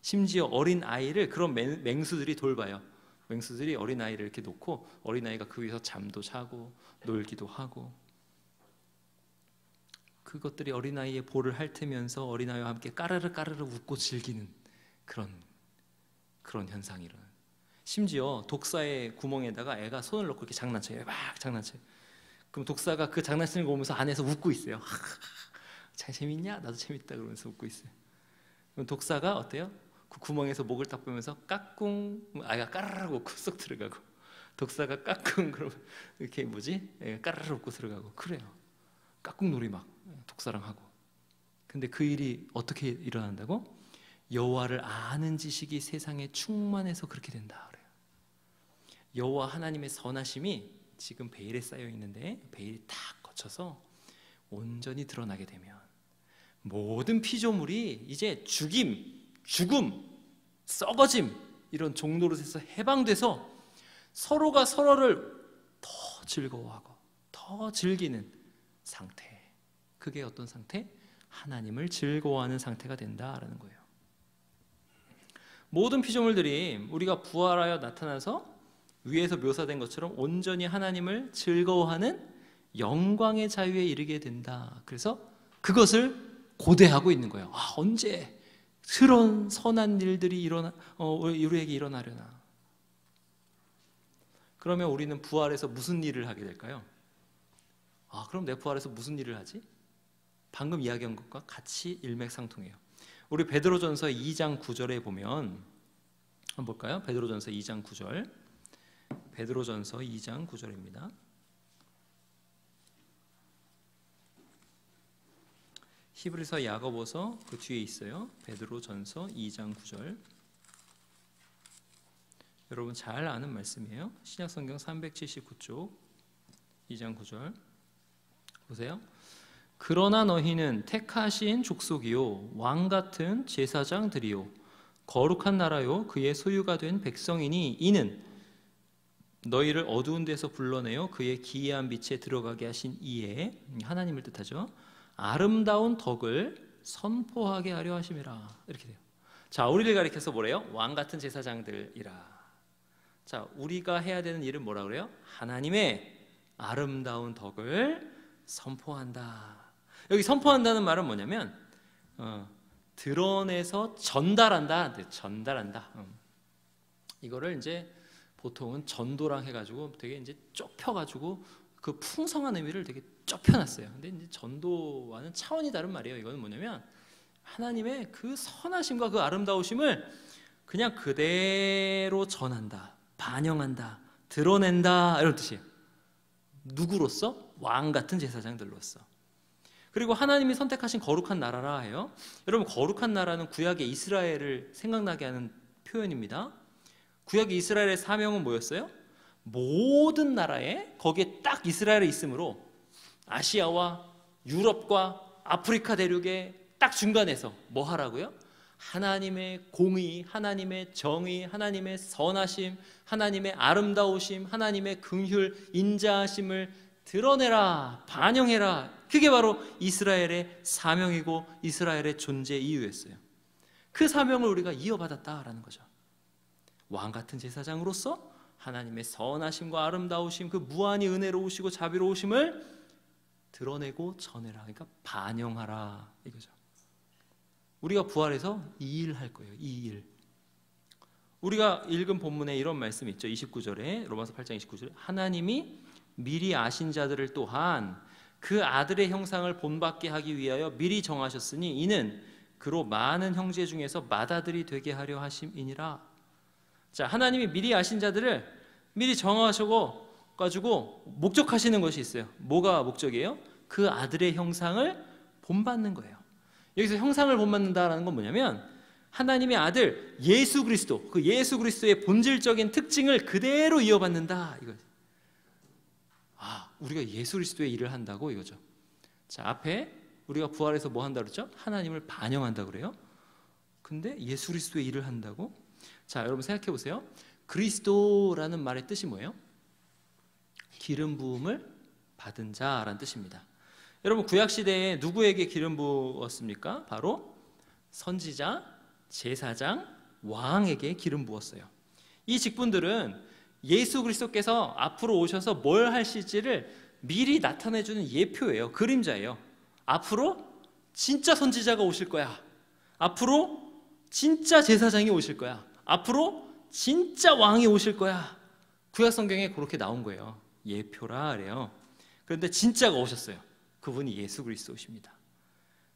Speaker 1: 심지어 어린 아이를 그런 맹수들이 돌봐요. 맹수들이 어린 아이를 이렇게 놓고 어린 아이가 그 위에서 잠도 자고 놀기도 하고, 그것들이 어린 아이의 볼을 핥으면서 어린 아이와 함께 까르르 까르르 웃고 즐기는 그런 현상이 일어나요. 심지어 독사의 구멍에다가 애가 손을 넣고 이렇게 장난쳐요. 막 장난쳐요. 그럼 독사가 그 장난치는 거 보면서 안에서 웃고 있어요. 잘 재밌냐? 나도 재밌다 그러면서 웃고 있어요. 그럼 독사가 어때요? 그 구멍에서 목을 딱 보면서 까꿍, 아이가 까르르 웃고 쏙 들어가고, 독사가 까꿍 그러면 이렇게 까르르 웃고 들어가고 그래요. 까꿍 놀이 막 독사랑 하고. 근데 그 일이 어떻게 일어난다고? 여호와를 아는 지식이 세상에 충만해서 그렇게 된다 그래요. 여호와 하나님의 선하심이 지금 베일에 쌓여 있는데 베일이 탁 거쳐서 온전히 드러나게 되면 모든 피조물이 이제 죽음, 썩어짐 이런 종노릇에서 해방돼서 서로가 서로를 더 즐거워하고 더 즐기는 상태. 그게 어떤 상태? 하나님을 즐거워하는 상태가 된다라는 거예요. 모든 피조물들이 우리가 부활하여 나타나서 위에서 묘사된 것처럼 온전히 하나님을 즐거워하는 영광의 자유에 이르게 된다. 그래서 그것을 고대하고 있는 거예요. 언제 그런 선한 일들이 우리에게 일어나려나. 그러면 우리는 부활해서 무슨 일을 하게 될까요? 그럼 내 부활해서 무슨 일을 하지? 방금 이야기한 것과 같이 일맥상통해요. 우리 베드로전서 2장 9절에 보면 한번 볼까요? 베드로전서 2장 9절. 베드로전서 2장 9절입니다. 히브리서, 야고보서 그 뒤에 있어요. 베드로전서 2장 9절. 여러분 잘 아는 말씀이에요. 신약성경 379쪽 2장 9절 보세요. 그러나 너희는 택하신 족속이요 왕같은 제사장들이요 거룩한 나라요 그의 소유가 된 백성이니 이는 너희를 어두운 데서 불러내어 그의 기이한 빛에 들어가게 하신 이에, 하나님을 뜻하죠, 아름다운 덕을 선포하게 하려 하심이라. 이렇게 돼요. 자, 우리를 가리켜서 뭐래요? 왕같은 제사장들이라. 자, 우리가 해야 되는 일은 뭐라 그래요? 하나님의 아름다운 덕을 선포한다. 여기 선포한다는 말은 뭐냐면 드러내서 전달한다. 전달한다. 이거를 이제 보통은 전도랑 해가지고 되게 이제 좁혀가지고 그 풍성한 의미를 되게 좁혀놨어요. 근데 이제 전도와는 차원이 다른 말이에요. 이거는 뭐냐면 하나님의 그 선하심과 그 아름다우심을 그냥 그대로 전한다, 반영한다, 드러낸다, 이런 뜻이에요. 누구로서? 왕 같은 제사장들로서. 그리고 하나님이 선택하신 거룩한 나라라 해요. 여러분, 거룩한 나라는 구약의 이스라엘을 생각나게 하는 표현입니다. 구약의 이스라엘의 사명은 뭐였어요? 모든 나라에 거기에 딱 이스라엘이 있으므로 아시아와 유럽과 아프리카 대륙의 딱 중간에서 뭐 하라고요? 하나님의 공의, 하나님의 정의, 하나님의 선하심, 하나님의 아름다우심, 하나님의 긍휼, 인자하심을 드러내라, 반영해라. 그게 바로 이스라엘의 사명이고 이스라엘의 존재 이유였어요. 그 사명을 우리가 이어받았다라는 거죠. 왕같은 제사장으로서 하나님의 선하심과 아름다우심, 그 무한히 은혜로우시고 자비로우심을 드러내고 전해라. 그러니까 반영하라 이거죠. 우리가 부활해서 이 일 할 거예요. 이 일. 우리가 읽은 본문에 이런 말씀이 있죠. 29절에, 로마서 8장 29절에 하나님이 미리 아신 자들을 또한 그 아들의 형상을 본받게 하기 위하여 미리 정하셨으니 이는 그로 많은 형제 중에서 맏아들이 되게 하려 하심이니라. 자, 하나님이 미리 아신 자들을 미리 정하시고 가지고 목적하시는 것이 있어요. 뭐가 목적이에요? 그 아들의 형상을 본받는 거예요. 여기서 형상을 본받는다라는 건 뭐냐면 하나님의 아들 예수 그리스도, 그 예수 그리스도의 본질적인 특징을 그대로 이어받는다 이거죠. 우리가 예수 그리스도의 일을 한다고 이거죠. 자, 앞에 우리가 부활해서 뭐 한다 그랬죠? 하나님을 반영한다 그래요. 근데 예수 그리스도의 일을 한다고? 자, 여러분 생각해 보세요. 그리스도라는 말의 뜻이 뭐예요? 기름 부음을 받은 자라는 뜻입니다. 여러분, 구약 시대에 누구에게 기름 부었습니까? 바로 선지자, 제사장, 왕에게 기름 부었어요. 이 직분들은 예수 그리스도께서 앞으로 오셔서 뭘 하실지를 미리 나타내주는 예표예요. 그림자예요. 앞으로 진짜 선지자가 오실 거야. 앞으로 진짜 제사장이 오실 거야. 앞으로 진짜 왕이 오실 거야. 구약 성경에 그렇게 나온 거예요. 예표라 그래요. 그런데 진짜가 오셨어요. 그분이 예수 그리스도십니다.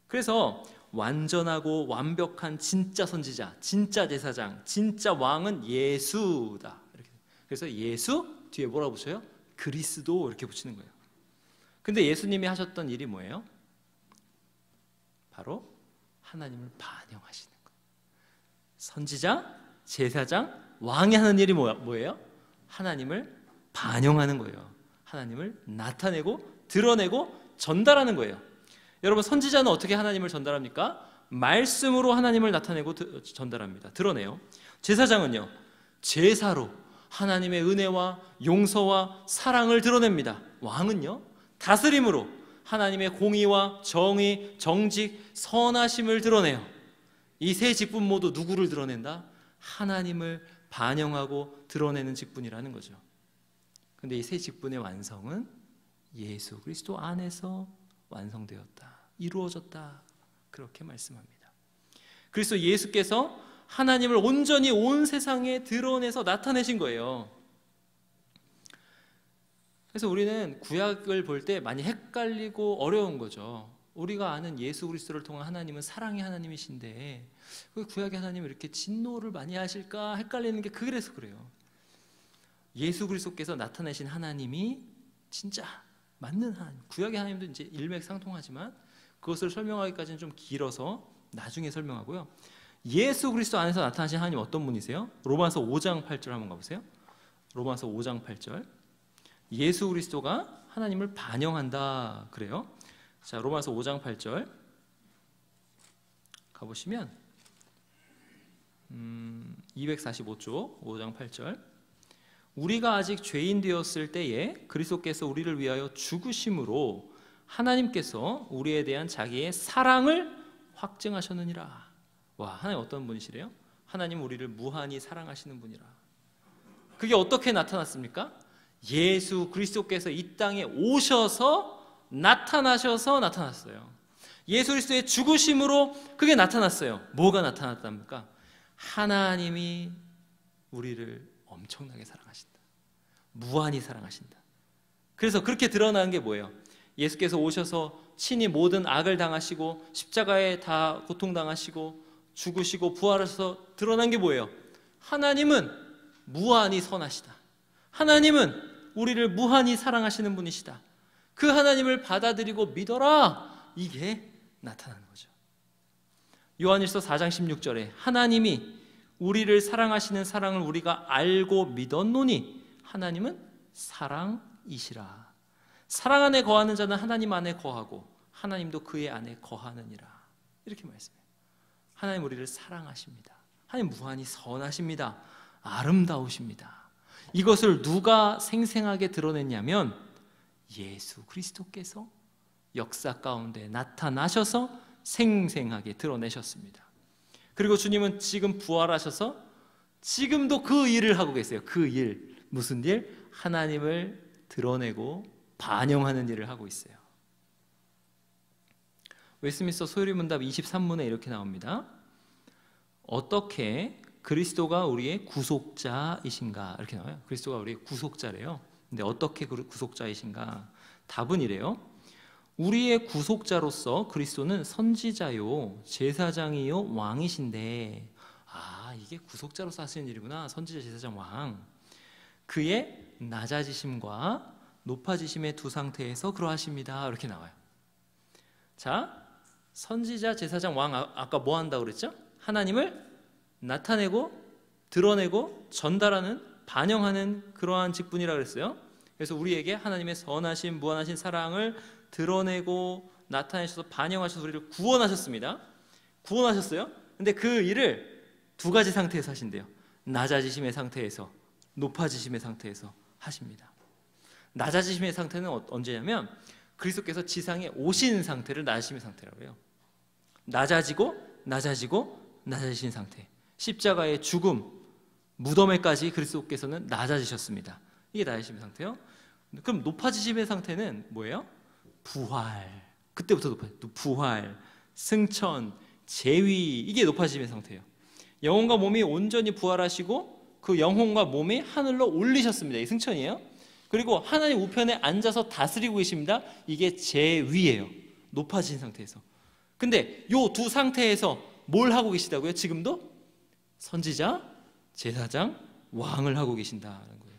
Speaker 1: 그래서 완전하고 완벽한 진짜 선지자, 진짜 제사장, 진짜 왕은 예수다. 이렇게. 그래서 예수 뒤에 뭐라고 붙여요? 그리스도 이렇게 붙이는 거예요. 근데 예수님이 하셨던 일이 뭐예요? 바로 하나님을 반영하시는 거예요. 선지자, 제사장, 왕이 하는 일이 뭐예요? 하나님을 반영하는 거예요. 하나님을 나타내고 드러내고 전달하는 거예요. 여러분, 선지자는 어떻게 하나님을 전달합니까? 말씀으로 하나님을 나타내고 전달합니다. 드러내요. 제사장은요, 제사로 하나님의 은혜와 용서와 사랑을 드러냅니다. 왕은요, 다스림으로 하나님의 공의와 정의, 정직, 선하심을 드러내요. 이 세 직분 모두 누구를 드러낸다? 하나님을 반영하고 드러내는 직분이라는 거죠. 근데 이 세 직분의 완성은 예수 그리스도 안에서 완성되었다, 이루어졌다, 그렇게 말씀합니다. 그리스도 예수께서 하나님을 온전히 온 세상에 드러내서 나타내신 거예요. 그래서 우리는 구약을 볼 때 많이 헷갈리고 어려운 거죠. 우리가 아는 예수 그리스도를 통한 하나님은 사랑의 하나님이신데 왜 구약의 하나님은 이렇게 진노를 많이 하실까 헷갈리는 게 그래서 그래요. 예수 그리스도께서 나타내신 하나님이 진짜 맞는 하나님, 구약의 하나님도 이제 일맥상통하지만 그것을 설명하기까지는 좀 길어서 나중에 설명하고요. 예수 그리스도 안에서 나타나신 하나님 어떤 분이세요? 로마서 5장 8절 한번 가보세요. 로마서 5장 8절. 예수 그리스도가 하나님을 반영한다 그래요. 자, 로마서 5장 8절 가보시면 245쪽 5장 8절. 우리가 아직 죄인 되었을 때에 그리스도께서 우리를 위하여 죽으심으로 하나님께서 우리에 대한 자기의 사랑을 확증하셨느니라. 와, 하나님 어떤 분이시래요? 하나님 우리를 무한히 사랑하시는 분이라. 그게 어떻게 나타났습니까? 예수 그리스도께서 이 땅에 오셔서 나타나셔서 나타났어요. 예수 그리스도의 죽으심으로 그게 나타났어요. 뭐가 나타났답니까? 하나님이 우리를 엄청나게 사랑하신다, 무한히 사랑하신다. 그래서 그렇게 드러나는 게 뭐예요? 예수께서 오셔서 친히 모든 악을 당하시고 십자가에 다 고통당하시고 죽으시고 부활하셔서 드러난 게 뭐예요? 하나님은 무한히 선하시다, 하나님은 우리를 무한히 사랑하시는 분이시다, 그 하나님을 받아들이고 믿어라, 이게 나타나는 거죠. 요한일서 4장 16절에 하나님이 우리를 사랑하시는 사랑을 우리가 알고 믿었노니 하나님은 사랑이시라. 사랑 안에 거하는 자는 하나님 안에 거하고 하나님도 그의 안에 거하느니라. 이렇게 말씀해요. 하나님 우리를 사랑하십니다. 하나님 무한히 선하십니다. 아름다우십니다. 이것을 누가 생생하게 드러냈냐면 예수 그리스도께서 역사 가운데 나타나셔서 생생하게 드러내셨습니다. 그리고 주님은 지금 부활하셔서 지금도 그 일을 하고 계세요. 그 일, 무슨 일? 하나님을 드러내고 반영하는 일을 하고 있어요. 웨스트민스터 소요리문답 23문에 이렇게 나옵니다. 어떻게 그리스도가 우리의 구속자이신가? 이렇게 나와요. 그리스도가 우리의 구속자래요. 근데 어떻게 구속자이신가? 답은 이래요. 우리의 구속자로서 그리스도는 선지자요, 제사장이요, 왕이신데, 아, 이게 구속자로서 하시는 일이구나. 선지자, 제사장, 왕. 그의 낮아지심과 높아지심의 두 상태에서 그러하십니다. 이렇게 나와요. 자, 선지자, 제사장, 왕, 아까 뭐 한다고 그랬죠? 하나님을 나타내고 드러내고 전달하는, 반영하는 그러한 직분이라고 그랬어요. 그래서 우리에게 하나님의 선하신 무한하신 사랑을 드러내고 나타내셔서 반영하셔서 우리를 구원하셨습니다. 구원하셨어요. 근데 그 일을 두 가지 상태에서 하신대요. 낮아지심의 상태에서, 높아지심의 상태에서 하십니다. 낮아지심의 상태는 언제냐면 그리스도께서 지상에 오신 상태를 낮아지심의 상태라고 해요. 낮아지고 낮아지신 상태. 십자가의 죽음, 무덤에까지 그리스도께서는 낮아지셨습니다. 이게 낮아지심의 상태예요. 그럼 높아지심의 상태는 뭐예요? 부활. 그때부터 높아져요. 부활, 승천, 재위, 이게 높아지심의 상태예요. 영혼과 몸이 온전히 부활하시고 그 영혼과 몸이 하늘로 올리셨습니다. 이게 승천이에요. 그리고 하나님 우편에 앉아서 다스리고 계십니다. 이게 재위예요. 높아진 상태에서. 근데 요 두 상태에서 뭘 하고 계시다고요? 지금도 선지자, 제사장, 왕을 하고 계신다는 거예요.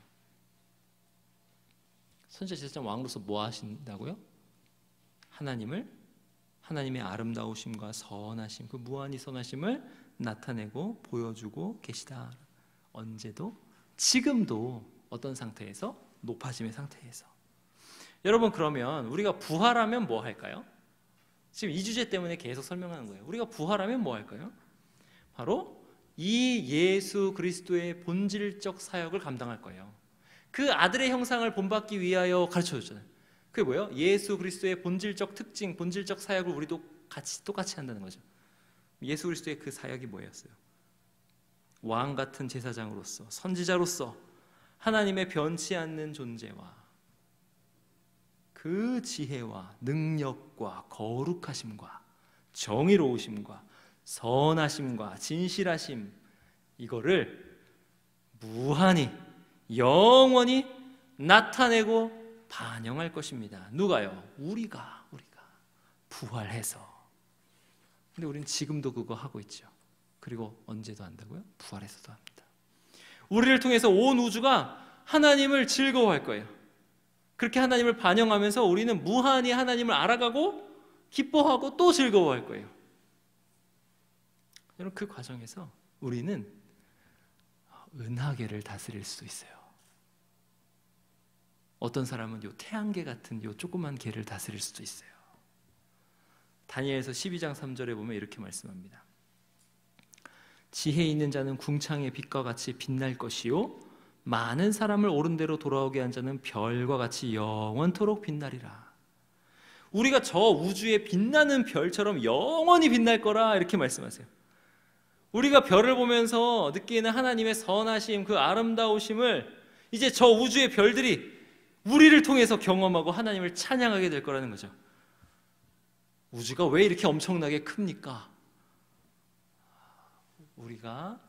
Speaker 1: 선지자, 제사장, 왕으로서 뭐 하신다고요? 하나님의 아름다우심과 선하심, 그 무한히 선하심을 나타내고 보여주고 계시다. 언제도, 지금도 어떤 상태에서? 높아짐의 상태에서. 여러분, 그러면 우리가 부활하면 뭐 할까요? 지금 이 주제 때문에 계속 설명하는 거예요. 우리가 부활하면 뭐 할까요? 바로 이 예수 그리스도의 본질적 사역을 감당할 거예요. 그 아들의 형상을 본받기 위하여 가르쳐줬잖아요. 그게 뭐예요? 예수 그리스도의 본질적 특징, 본질적 사역을 우리도 똑같이 한다는 거죠. 예수 그리스도의 그 사역이 뭐였어요? 왕 같은 제사장으로서, 선지자로서 하나님의 변치 않는 존재와 그 지혜와 능력과 거룩하심과 정의로우심과 선하심과 진실하심, 이거를 무한히 영원히 나타내고 반영할 것입니다. 누가요? 우리가 부활해서. 근데 우리는 지금도 그거 하고 있죠. 그리고 언제도 한다고요? 부활해서도 합니다. 우리를 통해서 온 우주가 하나님을 즐거워할 거예요. 그렇게 하나님을 반영하면서 우리는 무한히 하나님을 알아가고 기뻐하고 또 즐거워할 거예요. 여러분, 그 과정에서 우리는 은하계를 다스릴 수 있어요. 어떤 사람은 요 태양계 같은 요 조그만 계를 다스릴 수도 있어요. 다니엘서 12장 3절에 보면 이렇게 말씀합니다. 지혜 있는 자는 궁창의 빛과 같이 빛날 것이요 많은 사람을 옳은 대로 돌아오게 한 자는 별과 같이 영원토록 빛나리라. 우리가 저 우주에 빛나는 별처럼 영원히 빛날 거라 이렇게 말씀하세요. 우리가 별을 보면서 느끼는 하나님의 선하심, 그 아름다우심을 이제 저 우주의 별들이 우리를 통해서 경험하고 하나님을 찬양하게 될 거라는 거죠. 우주가 왜 이렇게 엄청나게 큽니까? 우리가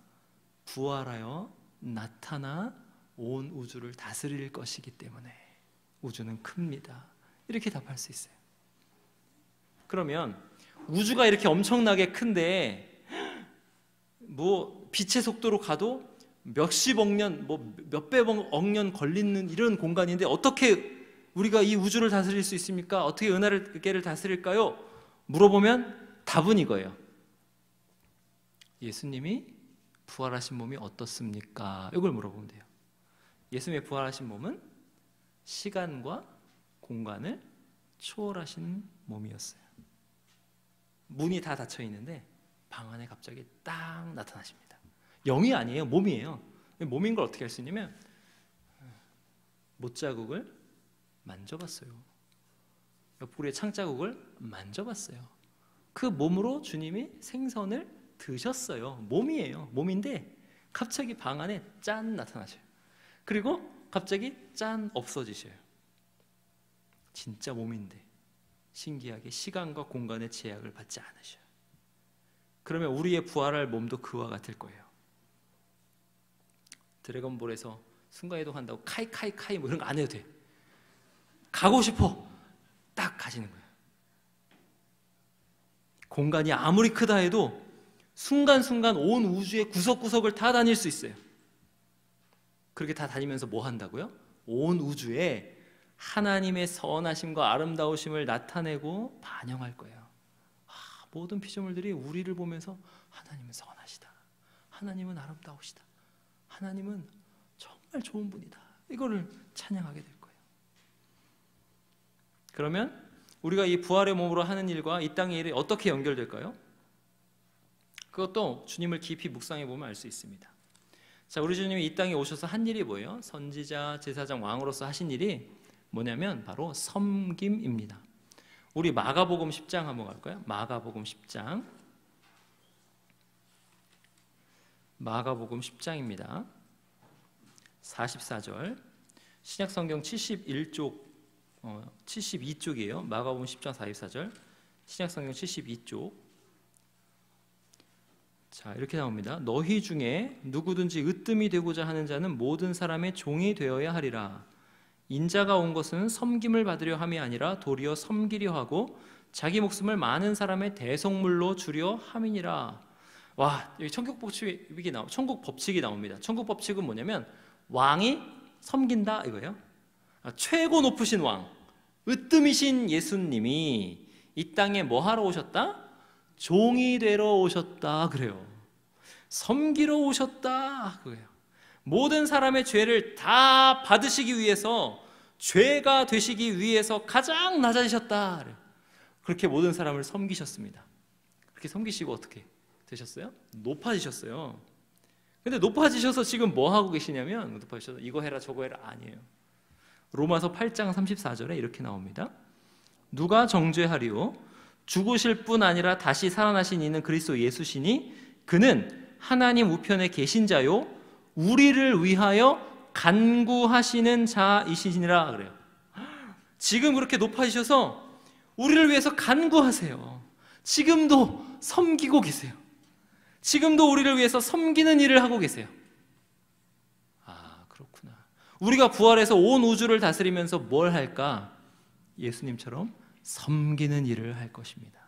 Speaker 1: 부활하여 나타나 온 우주를 다스릴 것이기 때문에 우주는 큽니다. 이렇게 답할 수 있어요. 그러면 우주가 이렇게 엄청나게 큰데 뭐 빛의 속도로 가도 몇십억 년, 뭐 몇백억 년 걸리는 이런 공간인데 어떻게 우리가 이 우주를 다스릴 수 있습니까? 어떻게 은하계를 다스릴까요? 물어보면 답은 이거예요. 예수님이 부활하신 몸이 어떻습니까? 이걸 물어보면 돼요. 예수님의 부활하신 몸은 시간과 공간을 초월하신 몸이었어요. 문이 다 닫혀 있는데 방 안에 갑자기 딱 나타나십니다. 영이 아니에요, 몸이에요. 몸인 걸 어떻게 할 수 있냐면 못자국을 만져봤어요. 옆구리의 창자국을 만져봤어요. 그 몸으로 주님이 생선을 드셨어요. 몸이에요. 몸인데 갑자기 방 안에 짠 나타나셔요. 그리고 갑자기 짠 없어지셔요. 진짜 몸인데 신기하게 시간과 공간의 제약을 받지 않으셔요. 그러면 우리의 부활할 몸도 그와 같을 거예요. 드래곤볼에서 순간이동한다고 카이카이카이 뭐 이런 거 안 해도 돼. 가고 싶어. 딱 가시는 거예요. 공간이 아무리 크다 해도 순간순간 온 우주의 구석구석을 다 다닐 수 있어요. 그렇게 다 다니면서 뭐 한다고요? 온 우주에 하나님의 선하심과 아름다우심을 나타내고 반영할 거예요. 모든 피조물들이 우리를 보면서 하나님은 선하시다, 하나님은 아름다우시다, 하나님은 정말 좋은 분이다, 이거를 찬양하게 될 거예요. 그러면 우리가 이 부활의 몸으로 하는 일과 이 땅의 일이 어떻게 연결될까요? 그것도 주님을 깊이 묵상해 보면 알 수 있습니다. 자, 우리 주님이 이 땅에 오셔서 한 일이 뭐예요? 선지자, 제사장, 왕으로서 하신 일이 뭐냐면 바로 섬김입니다. 우리 마가복음 10장 한번 갈까요? 마가복음 10장. 마가복음 10장입니다. 44절. 신약성경 72쪽이에요. 마가복음 10장 44절. 신약성경 72쪽. 자, 이렇게 나옵니다. 너희 중에 누구든지 으뜸이 되고자 하는 자는 모든 사람의 종이 되어야 하리라. 인자가 온 것은 섬김을 받으려 함이 아니라 도리어 섬기려 하고 자기 목숨을 많은 사람의 대속물로 주려 함이니라. 와, 여기 천국 법칙이 나옵니다. 천국 법칙은 뭐냐면 왕이 섬긴다 이거예요. 최고 높으신 왕, 으뜸이신 예수님이 이 땅에 뭐 하러 오셨다? 종이 되러 오셨다 그래요. 섬기러 오셨다 그거예요. 모든 사람의 죄를 다 받으시기 위해서, 죄가 되시기 위해서 가장 낮아지셨다. 그렇게 모든 사람을 섬기셨습니다. 그렇게 섬기시고 어떻게 되셨어요? 높아지셨어요. 근데 높아지셔서 지금 뭐 하고 계시냐면, 높아지셔서 이거 해라 저거 해라 아니에요. 로마서 8장 34절에 이렇게 나옵니다. 누가 정죄하리요? 죽으실 뿐 아니라 다시 살아나신 이는 그리스도 예수시니 그는 하나님 우편에 계신 자요 우리를 위하여 간구하시는 자이시니라 그래요. 지금 그렇게 높아지셔서 우리를 위해서 간구하세요. 지금도 섬기고 계세요. 지금도 우리를 위해서 섬기는 일을 하고 계세요. 아, 그렇구나. 우리가 부활해서 온 우주를 다스리면서 뭘 할까? 예수님처럼 섬기는 일을 할 것입니다.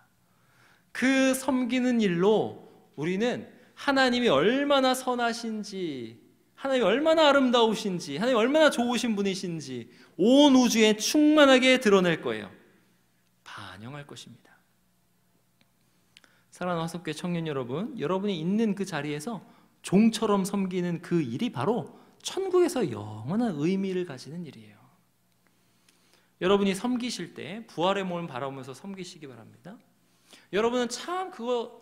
Speaker 1: 그 섬기는 일로 우리는 하나님이 얼마나 선하신지, 하나님이 얼마나 아름다우신지, 하나님이 얼마나 좋으신 분이신지 온 우주에 충만하게 드러낼 거예요. 반영할 것입니다. 사랑하는 화석교회 청년 여러분, 여러분이 있는 그 자리에서 종처럼 섬기는 그 일이 바로 천국에서 영원한 의미를 가지는 일이에요. 여러분이 섬기실 때 부활의 몸을 바라보면서 섬기시기 바랍니다. 여러분은 참 그거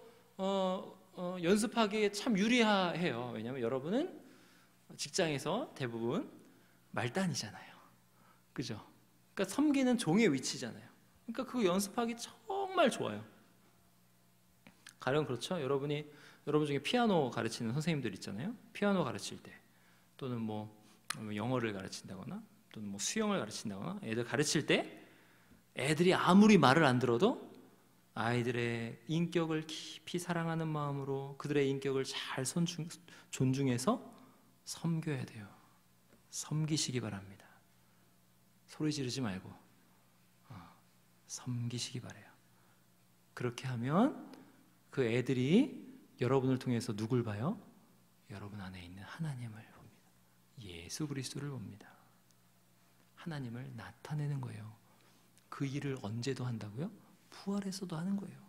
Speaker 1: 연습하기에 참 유리해요. 왜냐하면 여러분은 직장에서 대부분 말단이잖아요. 그죠? 그러니까 섬기는 종의 위치잖아요. 그러니까 그거 연습하기 정말 좋아요. 가령 그렇죠. 여러분 중에 피아노 가르치는 선생님들 있잖아요. 피아노 가르칠 때 또는 뭐 영어를 가르친다거나 또는 뭐 수영을 가르친다거나 애들 가르칠 때 애들이 아무리 말을 안 들어도 아이들의 인격을 깊이 사랑하는 마음으로 그들의 인격을 잘 존중해서 섬겨야 돼요. 섬기시기 바랍니다. 소리 지르지 말고 섬기시기 바래요. 그렇게 하면 그 애들이 여러분을 통해서 누굴 봐요? 여러분 안에 있는 하나님을 봅니다. 예수 그리스도를 봅니다. 하나님을 나타내는 거예요. 그 일을 언제도 한다고요? 부활에서도 하는 거예요.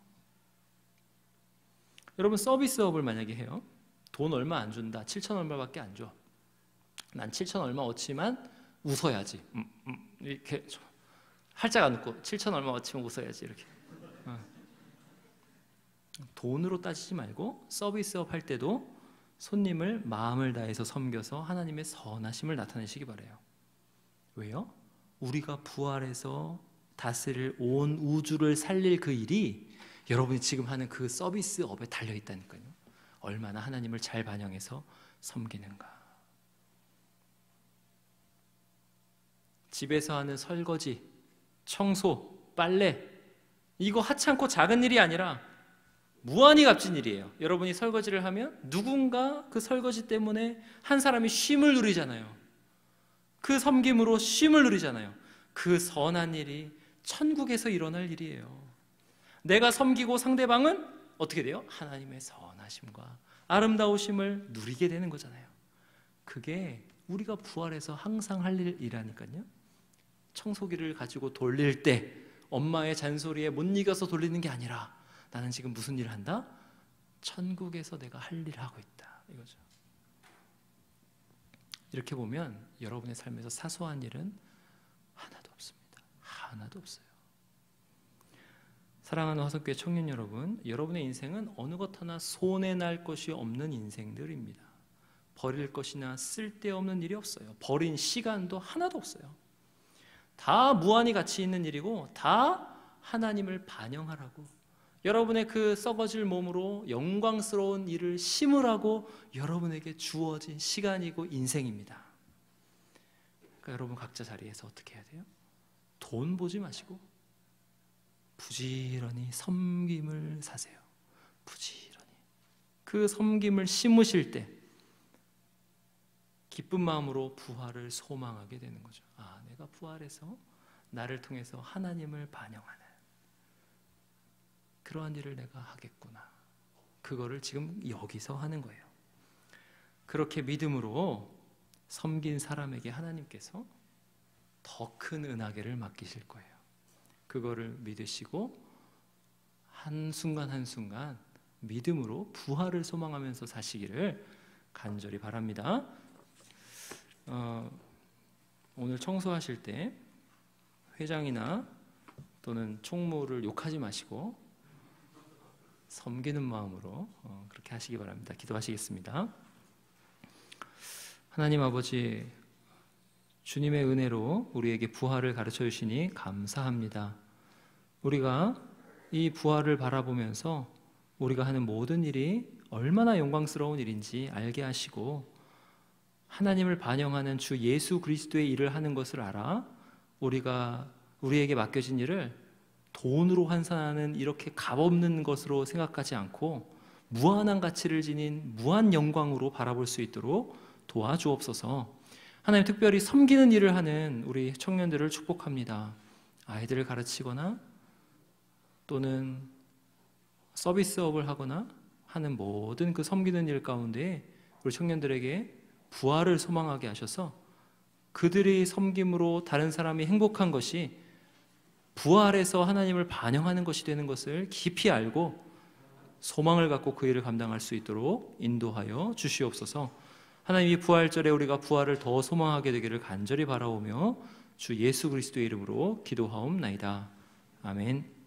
Speaker 1: 여러분 서비스업을 만약에 해요. 돈 얼마 안 준다. 7천 얼마밖에 안 줘. 난 7천 얼마 얻지만 웃어야지. 이렇게 활짝 안 웃고 7천 얼마 얻지만 웃어야지 이렇게. 돈으로 따지지 말고 서비스업 할 때도 손님을 마음을 다해서 섬겨서 하나님의 선하심을 나타내시기 바라요. 왜요? 우리가 부활해서 다스릴 온 우주를 살릴 그 일이 여러분이 지금 하는 그 서비스업에 달려있다니까요. 얼마나 하나님을 잘 반영해서 섬기는가. 집에서 하는 설거지, 청소, 빨래 이거 하찮고 작은 일이 아니라 무한히 값진 일이에요. 여러분이 설거지를 하면 누군가 그 설거지 때문에 한 사람이 쉼을 누리잖아요. 그 섬김으로 쉼을 누리잖아요. 그 선한 일이 천국에서 일어날 일이에요. 내가 섬기고 상대방은 어떻게 돼요? 하나님의 선하심과 아름다우심을 누리게 되는 거잖아요. 그게 우리가 부활해서 항상 할 일이라니까요. 청소기를 가지고 돌릴 때 엄마의 잔소리에 못 이겨서 돌리는 게 아니라 나는 지금 무슨 일을 한다? 천국에서 내가 할 일을 하고 있다 이거죠. 이렇게 보면 여러분의 삶에서 사소한 일은 하나도 없습니다. 하나도 없어요. 사랑하는 화석교회 청년 여러분, 여러분의 인생은 어느 것 하나 손해날 것이 없는 인생들입니다. 버릴 것이나 쓸데없는 일이 없어요. 버린 시간도 하나도 없어요. 다 무한히 가치 있는 일이고 다 하나님을 반영하라고 여러분의 그 썩어질 몸으로 영광스러운 일을 심으라고 여러분에게 주어진 시간이고 인생입니다. 그러니까 여러분 각자 자리에서 어떻게 해야 돼요? 돈 보지 마시고 부지런히 섬김을 사세요. 부지런히. 그 섬김을 심으실 때 기쁜 마음으로 부활을 소망하게 되는 거죠. 아, 내가 부활해서 나를 통해서 하나님을 반영하는 그러한 일을 내가 하겠구나. 그거를 지금 여기서 하는 거예요. 그렇게 믿음으로 섬긴 사람에게 하나님께서 더 큰 은하계를 맡기실 거예요. 그거를 믿으시고 한순간 한순간 믿음으로 부활을 소망하면서 사시기를 간절히 바랍니다. 오늘 청소하실 때 회장이나 또는 총무를 욕하지 마시고 섬기는 마음으로 그렇게 하시기 바랍니다. 기도하시겠습니다. 하나님 아버지, 주님의 은혜로 우리에게 부활을 가르쳐 주시니 감사합니다. 우리가 이 부활을 바라보면서 우리가 하는 모든 일이 얼마나 영광스러운 일인지 알게 하시고 하나님을 반영하는 주 예수 그리스도의 일을 하는 것을 알아 우리에게 맡겨진 일을 돈으로 환산하는 이렇게 값없는 것으로 생각하지 않고 무한한 가치를 지닌 무한 영광으로 바라볼 수 있도록 도와주옵소서. 하나님, 특별히 섬기는 일을 하는 우리 청년들을 축복합니다. 아이들을 가르치거나 또는 서비스업을 하거나 하는 모든 그 섬기는 일 가운데 우리 청년들에게 부활을 소망하게 하셔서 그들의 섬김으로 다른 사람이 행복한 것이 부활해서 하나님을 반영하는 것이 되는 것을 깊이 알고 소망을 갖고 그 일을 감당할 수 있도록 인도하여 주시옵소서. 하나님, 이 부활절에 우리가 부활을 더 소망하게 되기를 간절히 바라오며 주 예수 그리스도의 이름으로 기도하옵나이다. 아멘.